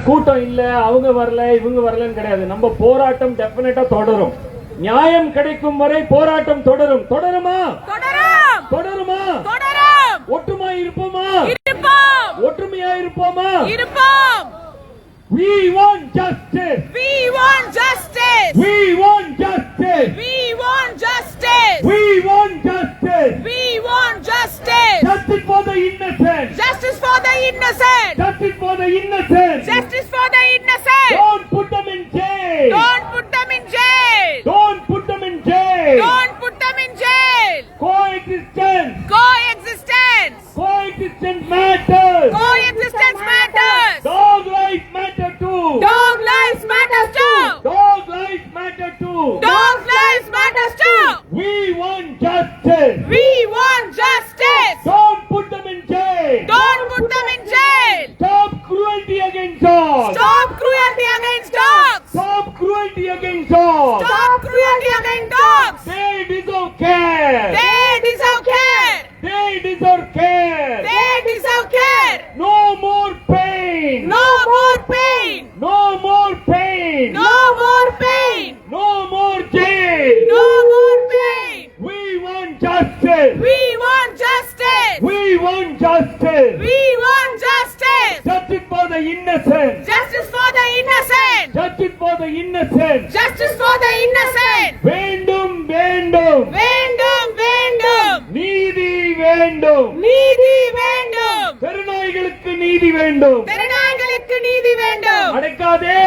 கூட்டம் இல்ல, அவங்க வரல, இவங்க வரலன்னு கிடையாது. நம்ம போராட்டம் டெஃபினட்டா தொடரும். நியாயம் கிடைக்கும் வரை போராட்டம் தொடரும். தொடருமா? தொடருமா? ஒற்றுமை இருப்போமா? ஒற்றுமையா இருப்போமா? We want justice. We want justice. We want justice. We want justice. We want justice. We want justice. Justice for the innocent. Justice for the innocent. Justice for the innocent. Justice for the innocent. Don't put them in jail. Don't put them in jail. Don't put them in jail. Don't put them in jail. Coexistence. Coexistence. Coexistence matters. Coexistence matters. Dog lives matter too. Dog lives matters too. Dog lives matter too. Dog lives matters too. We want justice. We want justice. Don't put them in jail. Don't put them in jail. Stop cruelty against dogs. Stop cruelty against dogs. Stop cruelty against dogs. Stop cruelty against dogs. They deserve care. They deserve care. They deserve care. They deserve care. No more pain. No more pain. No more pain. No more pain. No more jail. No more pain. We want justice. We want justice. We want justice. We want justice. Justice for the innocent. Justice for the innocent. Justice for the innocent. Justice for the innocent. வேண்டும் வேண்டும் வேண்டும் வேண்டும். நீதி வேண்டும். நீதி வேண்டும். தெருநாய்களுக்கு நீதி வேண்டும். தெருநாய்களுக்கு நீதி வேண்டும். அடைக்காதே